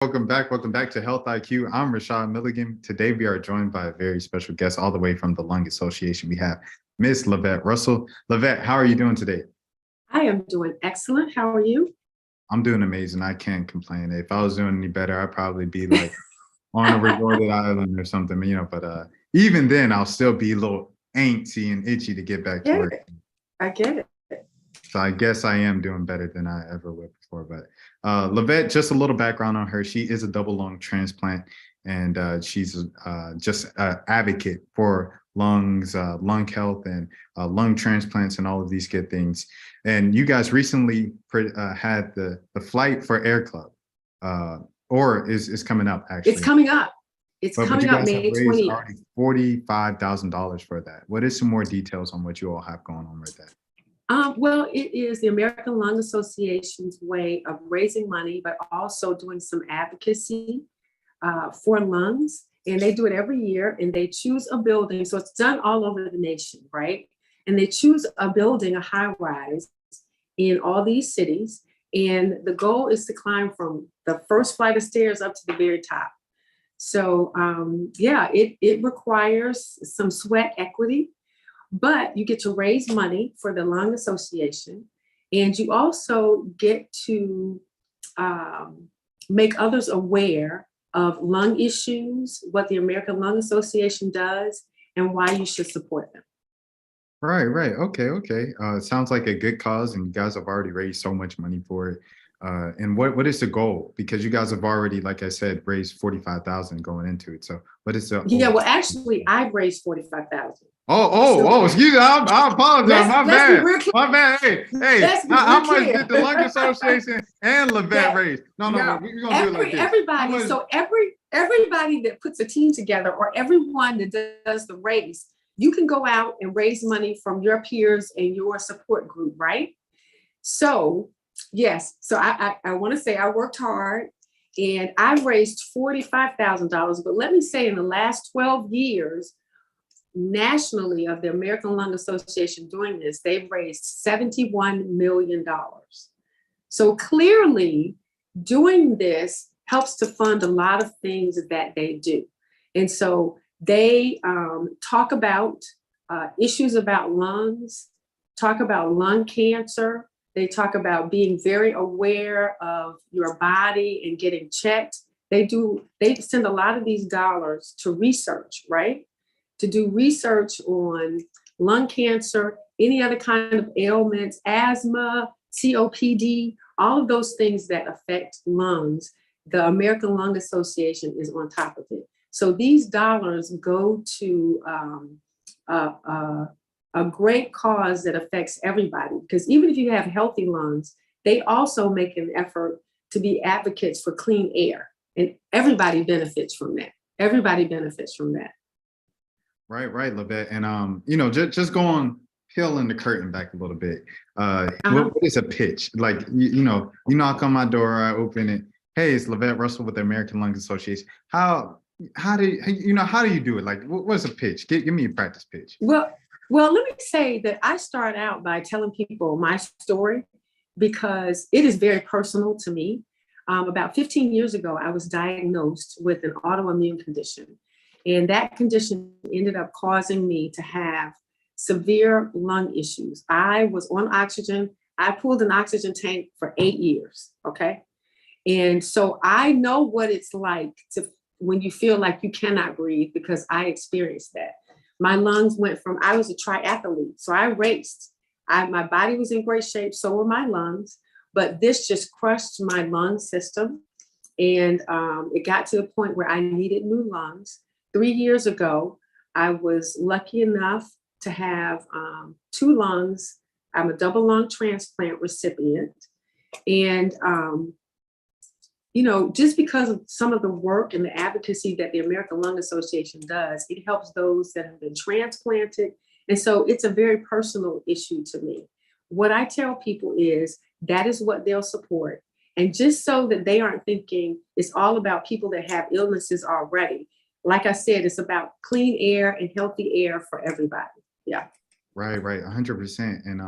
Welcome back to Health IQ. I'm Rashad Milligan. Today we are joined by a very special guest all the way from the Lung Association. We have Miss Lovette Russell. Lovette, how are you doing today? I am doing excellent. How are you? I'm doing amazing. I can't complain. If I was doing any better, I'd probably be like on a resorted island or something, but even then I'll still be a little antsy and itchy to get back to Get work. it. I get it. So I guess I am doing better than I ever would before. But Lovette, just a little background on her. She is a double lung transplant, and she's just an advocate for lungs, lung health, and lung transplants, and all of these good things. And you guys recently had the Flight for Air Club, or is coming up actually. It's coming up. But Coming you up guys have May raised 20th. already $45,000 for that. What is some more details on what you all have going on with that? Well, it is the American Lung Association's way of raising money, but also doing some advocacy for lungs. And they do it every year, and they choose a building. So it's done all over the nation, right? And they choose a building, a high rise in all these cities. And the goal is to climb from the first flight of stairs up to the very top. So it requires some sweat equity, but you get to raise money for the Lung Association, and you also get to make others aware of lung issues, what the American Lung Association does, and why you should support them. Right. Okay. Sounds like a good cause, and you guys have already raised so much money for it. And what is the goal? Because you guys have already, like I said, raised 45,000 going into it. So what is the? Yeah, well, actually, I've raised 45,000. Excuse me. I apologize. My bad. Hey, how much clear. did the Lung Association and Lovette raise? No, we're gonna do it like this. Everybody. So everybody that puts a team together, or everyone that does the race, you can go out and raise money from your peers and your support group, right? So yes, so I want to say I worked hard, and I raised $45,000. But let me say, in the last 12 years, nationally of the American Lung Association doing this, they've raised $71 million. So clearly, doing this helps to fund a lot of things that they do. And so they talk about issues about lungs, talk about lung cancer. They talk about being very aware of your body and getting checked. They send a lot of these dollars to research, right? To do research on lung cancer, any other kind of ailments, asthma, COPD, all of those things that affect lungs. The American Lung Association is on top of it. So these dollars go to a great cause that affects everybody, because even if you have healthy lungs, they also make an effort to be advocates for clean air, and everybody benefits from that. Everybody benefits from that. Right, Lovette. And just going peeling the curtain back a little bit. What is a pitch? Like you knock on my door, I open it. Hey, it's Lovette Russell with the American Lung Association. How do you do it? Like, what's a pitch? Give me a practice pitch. Well, let me say that I start out by telling people my story, because it is very personal to me. About 15 years ago, I was diagnosed with an autoimmune condition. And that condition ended up causing me to have severe lung issues. I was on oxygen. I pulled an oxygen tank for 8 years, okay? And so I know what it's like when you feel like you cannot breathe, because I experienced that. My lungs went from, I was a triathlete, so I raced. My body was in great shape, so were my lungs, but this just crushed my lung system. And it got to the point where I needed new lungs. 3 years ago, I was lucky enough to have 2 lungs. I'm a double lung transplant recipient. And, just because of some of the work and the advocacy that the American Lung Association does, it helps those that have been transplanted. And so it's a very personal issue to me. What I tell people is that is what they'll support. And just so that they aren't thinking it's all about people that have illnesses already. Like I said, it's about clean air and healthy air for everybody. Yeah. Right. 100%. And,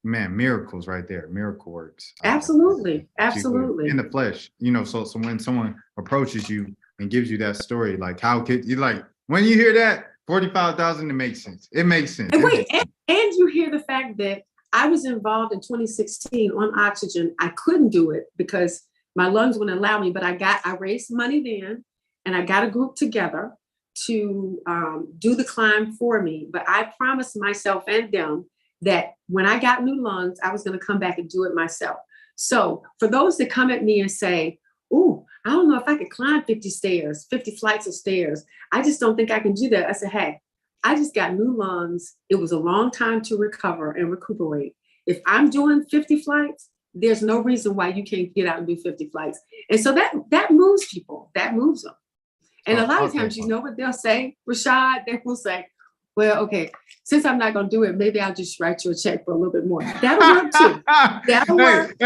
man, miracles right there, miracle works. Absolutely. That you live in Absolutely. the flesh, you know. So when someone approaches you and gives you that story, like how could you like when you hear that 45,000, it makes sense. It makes sense. And It wait, makes sense. and you hear the fact that I was involved in 2016 on oxygen. I couldn't do it because my lungs wouldn't allow me, but I raised money then and I got a group together to do the climb for me. But I promised myself and them that when I got new lungs, I was going to come back and do it myself. So for those that come at me and say, "Ooh, I don't know if I could climb 50 stairs, 50 flights of stairs. I just don't think I can do that." I said, "Hey, I just got new lungs. It was a long time to recover and recuperate. If I'm doing 50 flights, there's no reason why you can't get out and do 50 flights." And so that moves people. That moves them. And a Oh, lot of okay. times, you know what they'll say, Rashad? They will say, "Well, okay, since I'm not going to do it, maybe I'll just write you a check for a little bit more." That'll work too. That'll Hey, work.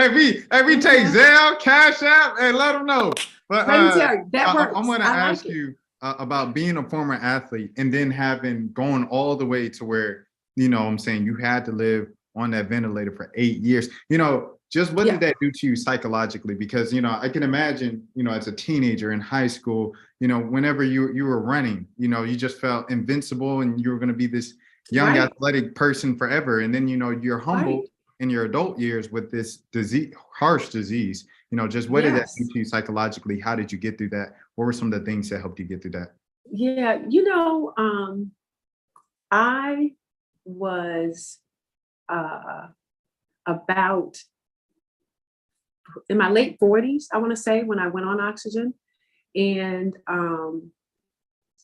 we take Mhm. Zelle, Cash App, and let them know. But Let me tell you, that I'm works. going to I like ask it. you about being a former athlete and then having gone all the way to where, you know, I'm saying you had to live on that ventilator for 8 years. You know, just what did Yeah, that do to you psychologically? Because, you know, I can imagine, you know, as a teenager in high school, you know, whenever you were running, you know, you just felt invincible and you were going to be this young right, athletic person forever. And then, you know, you're right. humbled in your adult years with this disease, harsh disease. You know, just what did that do Yes. to you psychologically? How did you get through that? What were some of the things that helped you get through that? Yeah, I was uh, about in my late 40s, I want to say, when I went on oxygen. And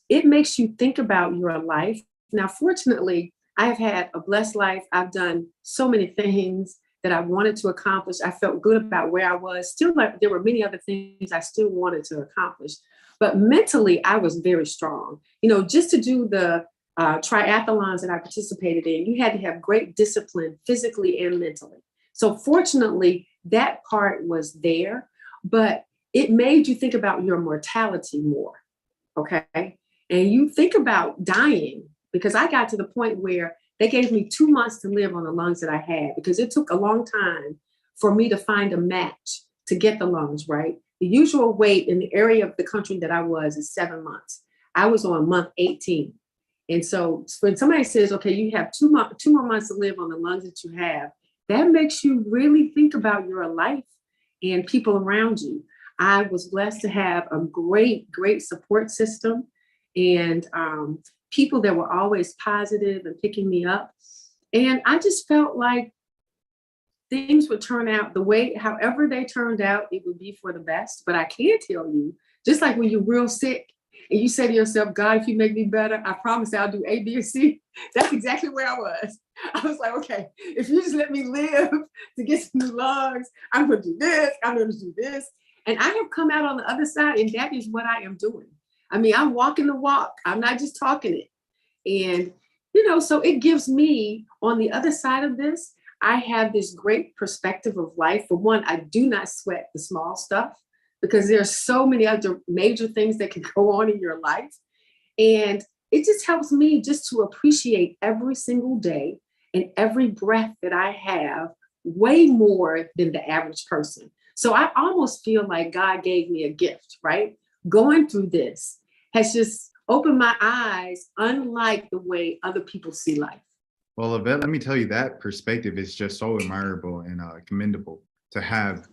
it makes you think about your life. Now, fortunately, I've had a blessed life. I've done so many things that I wanted to accomplish. I felt good about where I was. Still, like there were many other things I still wanted to accomplish. But mentally, I was very strong. You know, just to do the triathlons that I participated in, you had to have great discipline physically and mentally. So, fortunately, that part was there, but it made you think about your mortality more. Okay. And you think about dying because I got to the point where they gave me 2 months to live on the lungs that I had because it took a long time for me to find a match to get the lungs, right? The usual wait in the area of the country that I was is 7 months. I was on month 18. And so when somebody says, okay, you have 2 more months to live on the lungs that you have, that makes you really think about your life and people around you. I was blessed to have a great, great support system and people that were always positive and picking me up. And I just felt like things would turn out the way, however they turned out, it would be for the best. But I can tell you, just like when you're real sick and you say to yourself, "God, if you make me better, I promise I'll do A, B, and C." That's exactly where I was. I was like, okay, if you just let me live to get some new lungs, I'm going to do this, I'm going to do this. And I have come out on the other side, and that is what I am doing. I mean, I'm walking the walk, I'm not just talking it. And, so it gives me on the other side of this, I have this great perspective of life. For one, I do not sweat the small stuff because there's so many other major things that can go on in your life. And it just helps me just to appreciate every single day and every breath that I have way more than the average person. So I almost feel like God gave me a gift, right? Going through this has just opened my eyes, unlike the way other people see life. Well, Yvette, let me tell you that perspective is just so admirable and commendable to have.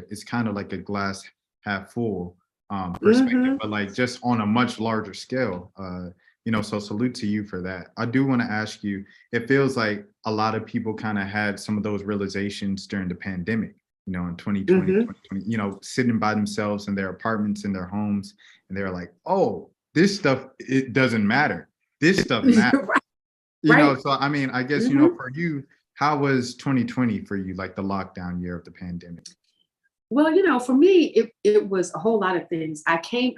It's kind of like a glass half full perspective, Mm-hmm. but like just on a much larger scale. You know, so salute to you for that. I do want to ask you. It feels like a lot of people kind of had some of those realizations during the pandemic. You know, in 2020, Mm-hmm. 2020, you know, sitting by themselves in their apartments, in their homes, and they're like, "Oh, this stuff it doesn't matter. This stuff matters." Right. You know, Right. so I mean, I guess, you know, Mm-hmm. for you, how was 2020 for you, like the lockdown year of the pandemic? Well, for me, it was a whole lot of things. I came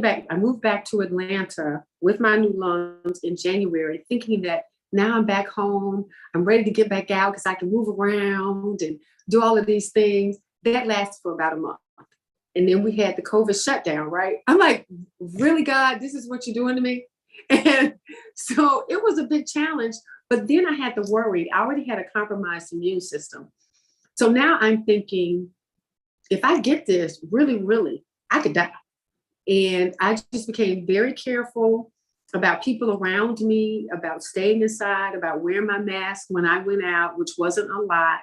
back, I moved back to Atlanta with my new lungs in January, thinking that now I'm back home. I'm ready to get back out because I can move around and do all of these things. That lasted for about a month. And then we had the COVID shutdown, right? I'm like, really, God, this is what you're doing to me? And so it was a big challenge. But then I had to worry. I already had a compromised immune system. So now I'm thinking, if I get this, really, really, I could die. And I just became very careful about people around me, about staying inside, about wearing my mask when I went out, which wasn't a lot.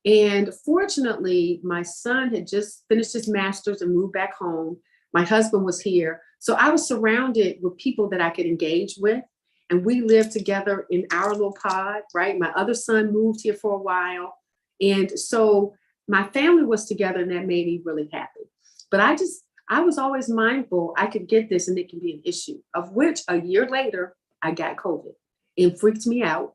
And fortunately, my son had just finished his master's and moved back home. My husband was here. So I was surrounded with people that I could engage with. And we lived together in our little pod, right? My other son moved here for a while. And so my family was together, and that made me really happy. But I was always mindful I could get this and it can be an issue, of which a year later, I got COVID and freaked me out.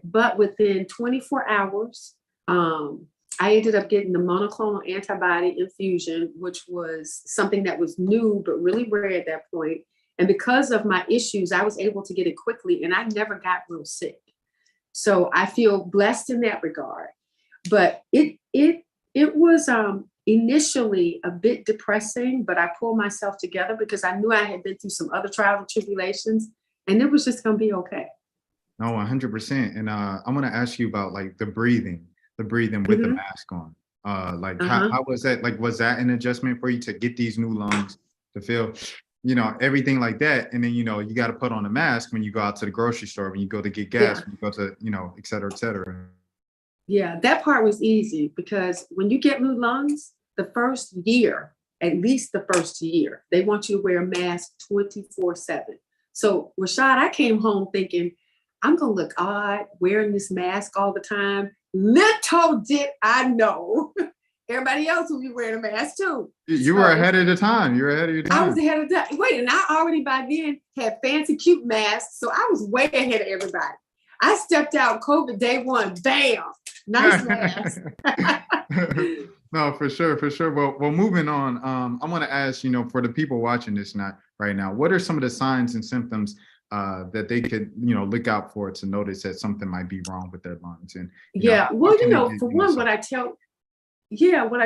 But within 24 hours, I ended up getting the monoclonal antibody infusion, which was something that was new, but really rare at that point. And because of my issues, I was able to get it quickly, and I never got real sick. So I feel blessed in that regard. But it was initially a bit depressing, but I pulled myself together because I knew I had been through some other trials and tribulations, and it was just going to be okay. No, 100%. And I'm going to ask you about like the breathing with the mask on. How was that? Like, was that an adjustment for you to get these new lungs, to feel, everything like that? And then, you got to put on a mask when you go out to the grocery store, when you go to get gas, when you go to, et cetera, et cetera. Yeah, that part was easy because when you get new lungs, the first year, at least the first year, they want you to wear a mask 24/7. So Rashad, I came home thinking, I'm going to look odd wearing this mask all the time. Little did I know, everybody else will be wearing a mask too. You were ahead of the time. You were ahead of your time. I was ahead of the time. Wait, and I already by then had fancy, cute masks. So I was way ahead of everybody. I stepped out COVID day one, bam, nice mask. No, for sure. Well, moving on. I want to ask, for the people watching this right now, what are some of the signs and symptoms that they could, look out for to notice that something might be wrong with their lungs? And for one, what I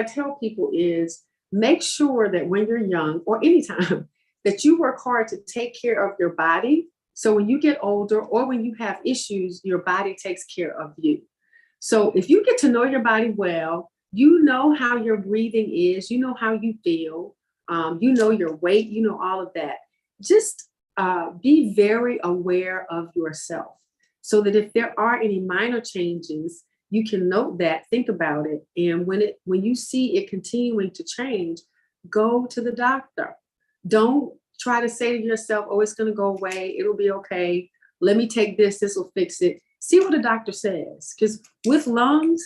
tell people is make sure that when you're young or anytime that you work hard to take care of your body. So when you get older or when you have issues, your body takes care of you. So if you get to know your body well, you know how your breathing is, you know how you feel, you know your weight, you know all of that. Just be very aware of yourself so that if there are any minor changes, you can note that, think about it. And when you see it continuing to change, go to the doctor. Don't try to say to yourself, oh, it's going to go away. It'll be okay. Let me take this. This will fix it. See what the doctor says. Because with lungs,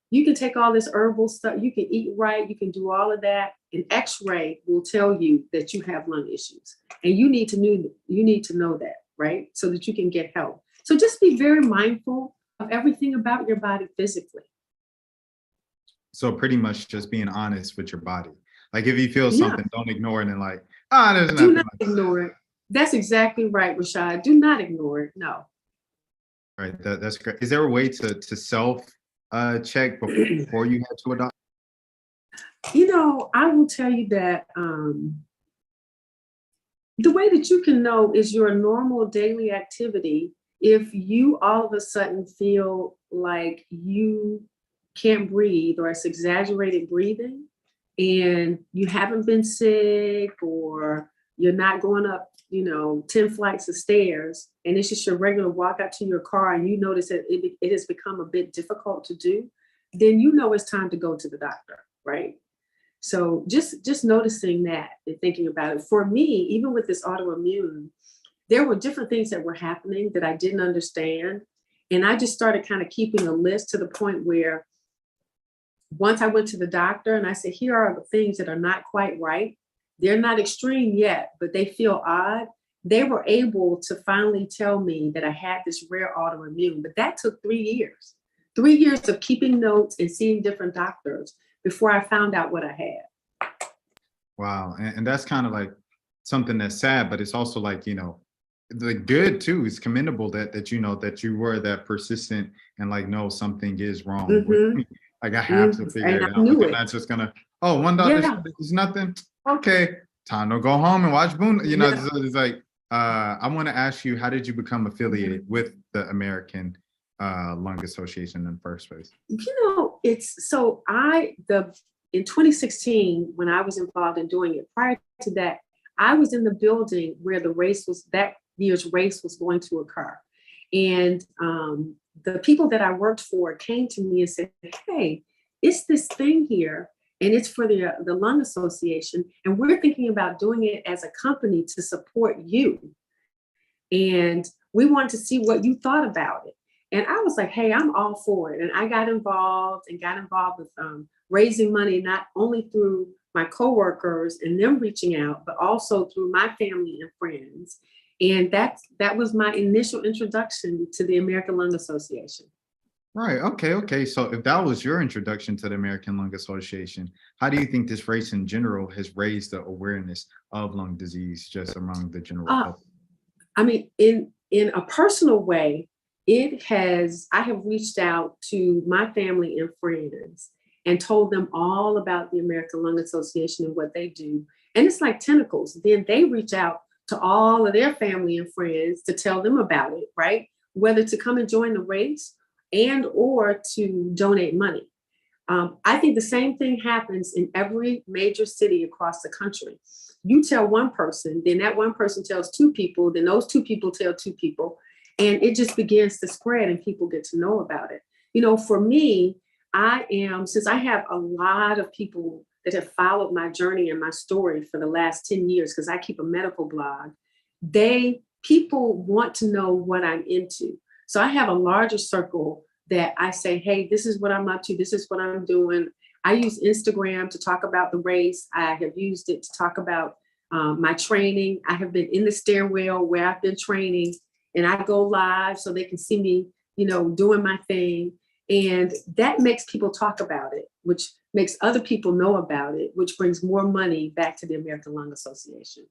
you can take all this herbal stuff. You can eat right. You can do all of that. An X-ray will tell you that you have lung issues. And you need to know that, right? So that you can get help. So just be very mindful of everything about your body physically. So pretty much just being honest with your body. Like if you feel something, don't ignore it and like, there's nothing. Do not ignore it. That's exactly right, Rashad. Do not ignore it. No. Right. That's great. Is there a way to self check before you head to a doctor? I will tell you that the way that you can know is your normal daily activity. If you all of a sudden feel like you can't breathe or it's exaggerated breathing and you haven't been sick or you're not going up 10 flights of stairs and it's just your regular walk out to your car and you notice that it has become a bit difficult to do, then it's time to go to the doctor, right? So just noticing that and thinking about it. For me, even with this autoimmune, there were different things that were happening that I didn't understand. And I just started kind of keeping a list to the point where once I went to the doctor and I said, here are the things that are not quite right. They're not extreme yet, but they feel odd. They were able to finally tell me that I had this rare autoimmune, but that took 3 years. 3 years of keeping notes and seeing different doctors before I found out what I had. Wow. And that's kind of like something that's sad, but it's also like, the good too. It's commendable that you were that persistent and like, no, something is wrong with me. Like I have to figure it out. Like, I'm not just gonna, one doctor said there's nothing. Okay, time to go home and watch Boone. It's like I want to ask you, how did you become affiliated with the American Lung Association in the first place? It's so in 2016, when I was involved in doing it, prior to that, I was in the building where that year's race was going to occur. And the people that I worked for came to me and said, hey, it's this thing here, and it's for the Lung Association, and we're thinking about doing it as a company to support you. And we wanted to see what you thought about it. And I was like, hey, I'm all for it. And I got involved with raising money, not only through my coworkers and them reaching out, but also through my family and friends. And that was my initial introduction to the American Lung Association. Right. Okay. Okay. So if that was your introduction to the American Lung Association, how do you think this race in general has raised the awareness of lung disease just among the general public? I mean, in a personal way, I have reached out to my family and friends and told them all about the American Lung Association and what they do. And it's like tentacles. Then they reach out to all of their family and friends to tell them about it, right? Whether to come and join the race and or to donate money. I think the same thing happens in every major city across the country. You tell one person, then that one person tells two people, then those two people tell two people, and it just begins to spread and people get to know about it. For me, since I have a lot of people that have followed my journey and my story for the last 10 years, because I keep a medical blog, people want to know what I'm into. So I have a larger circle that I say, hey, this is what I'm up to. This is what I'm doing. I use Instagram to talk about the race. I have used it to talk about my training. I have been in the stairwell where I've been training, and I go live so they can see me, doing my thing. And that makes people talk about it, which makes other people know about it, which brings more money back to the American Lung Association.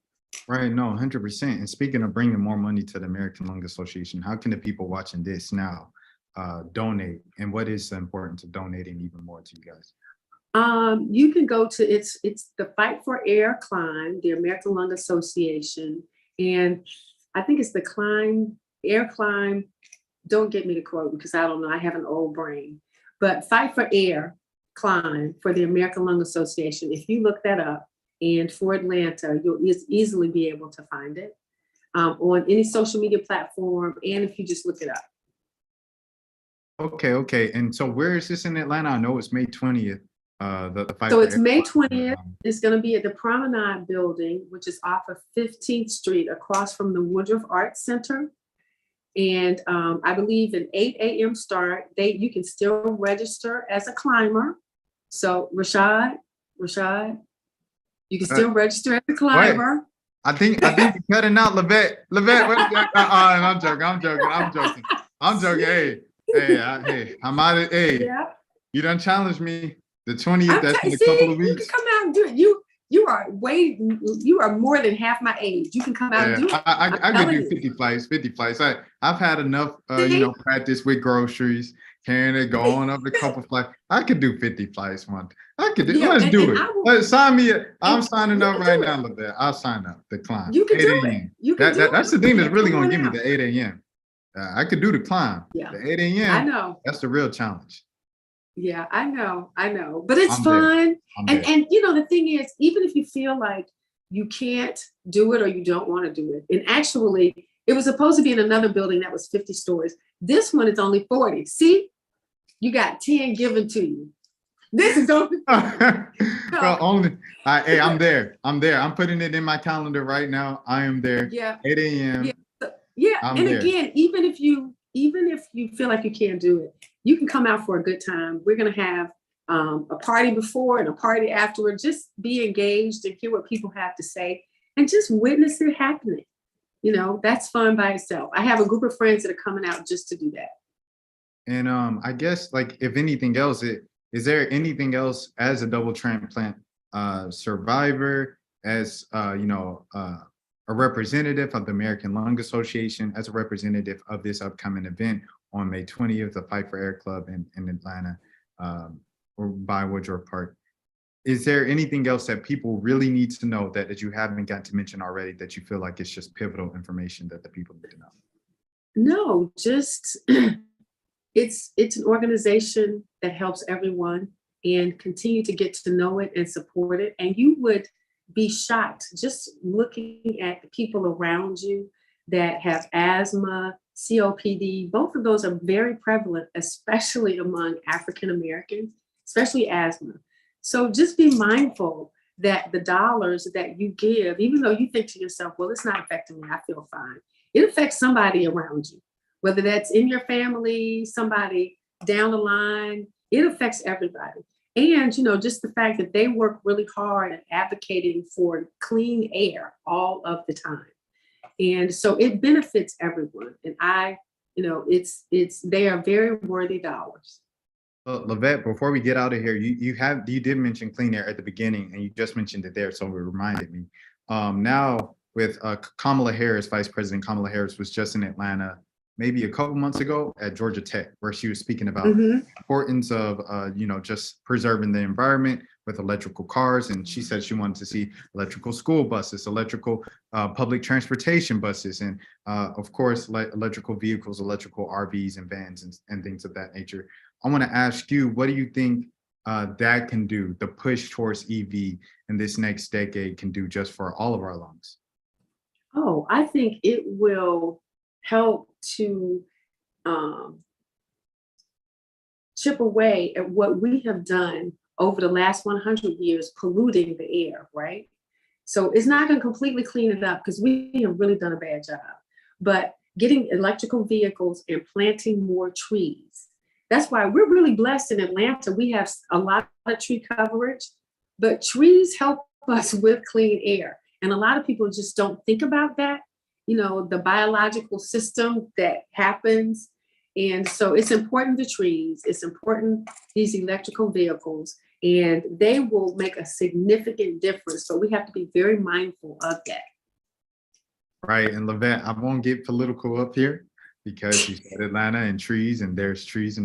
Right. No, 100%. And speaking of bringing more money to the American Lung Association, how can the people watching this now donate? And what is the importance of donating even more to you guys? You can go to it's the Fight for Air Climb, the American Lung Association, and I think it's the Air Climb. Don't get me to quote because I don't know. I have an old brain, but Fight for Air Climb for the American Lung Association. If you look that up, and for Atlanta, you'll easily be able to find it on any social media platform, and if you just look it up. Okay. Okay. And so where is this in Atlanta? I know it's May 20th. The fight So for it's Air May Climb. 20th. It's going to be at the Promenade Building, which is off of 15th Street, across from the Woodruff Arts Center. And I believe an 8 a.m. start. You can still register as a climber. So Rashad, you can still register as a climber. Wait, I think you're cutting out Lovette. Lovette, I'm joking. Hey, I'm out of. Hey, Yeah. you done challenged me. The 20th. That's in a See, couple of you weeks. can come out and do it. You are more than half my age. You can come out and do it. I could do 50 flights. I've had enough, practice with groceries, carrying it, going up a couple flights. I could do 50 flights month. I could do. Let's do it. Sign me up. I'm signing up right now, Lovette. I'll sign up. The climb. You can do it. You can do it. That's the thing that's really gonna give me the 8 a.m. I could do the climb. Yeah. The 8 a.m. I know. That's the real challenge. Yeah, I know. But it's fun. And the thing is, even if you feel like you can't do it or you don't want to do it, and actually it was supposed to be in another building that was 50 stories. This one is only 40. See, you got 10 given to you. This is only hey, I'm there. I'm putting it in my calendar right now. I am there. Yeah. 8 a.m. Yeah. And there. Again, even if you feel like you can't do it, you can come out for a good time. We're going to have a party before and a party afterward. Just be engaged and hear what people have to say and just witness it happening. That's fun by itself. I have a group of friends that are coming out just to do that. And I guess, like, if anything else, is there anything else as a double transplant survivor, as a representative of the American Lung Association, as a representative of this upcoming event on May 20th, the Fight for Air Club in Atlanta, or by Woodruff Park? is there anything else that people really need to know that you haven't got to mention already that you feel like it's just pivotal information that the people need to know? No, just it's an organization that helps everyone, and continue to get to know it and support it. And you would be shocked just looking at the people around you that have asthma, COPD. Both of those are very prevalent, especially among African Americans, especially asthma. So just be mindful that the dollars that you give, even though you think to yourself, well, it's not affecting me, I feel fine, it affects somebody around you, whether that's in your family, somebody down the line, it affects everybody. And just the fact that they work really hard at advocating for clean air all of the time. And so it benefits everyone. And it's they are very worthy dollars. Lovette, before we get out of here, you did mention clean air at the beginning, and you just mentioned it there, so it reminded me. Now with Kamala Harris, Vice President Kamala Harris was just in Atlanta maybe a couple months ago at Georgia Tech, where she was speaking about the importance of just preserving the environment with electrical cars. And she said she wanted to see electrical school buses, electrical public transportation buses, and of course, electrical vehicles, electrical RVs and vans and things of that nature. I want to ask you, what do you think that can do, the push towards EV in this next decade can do just for all of our lungs? Oh, I think it will help to chip away at what we have done over the last 100 years, polluting the air, right? So it's not going to completely clean it up, because we have really done a bad job. But getting electrical vehicles and planting more trees. That's why we're really blessed in Atlanta. We have a lot of tree coverage, but trees help us with clean air. And a lot of people just don't think about that, the biological system that happens. And so it's important, the trees, it's important, these electrical vehicles, and they will make a significant difference. So we have to be very mindful of that. Right. And Lovette, I won't get political up here because you said Atlanta and trees, and there's trees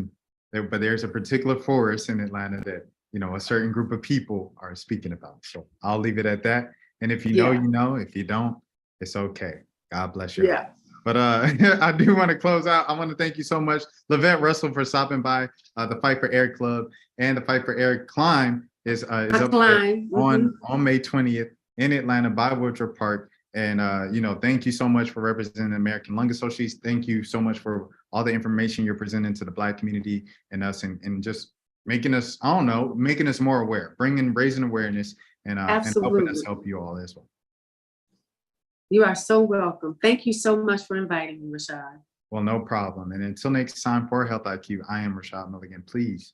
but there's a particular forest in Atlanta that, a certain group of people are speaking about. So I'll leave it at that. And if you know, you know, if you don't, it's okay. God bless you. Yeah. But I do want to close out. I want to thank you so much, Lovette Russell, for stopping by the Fight for Air Club. And the Fight for Air Climb is up there on May 20th in Atlanta by Woodruff Park. And thank you so much for representing the American Lung Association. Thank you so much for all the information you're presenting to the Black community and us, and just making us, making us more aware, raising awareness, and helping us help you all as well. You are so welcome. Thank you so much for inviting me, Rashad. Well, no problem. And until next time, for Health IQ, I am Rashad Milligan. Please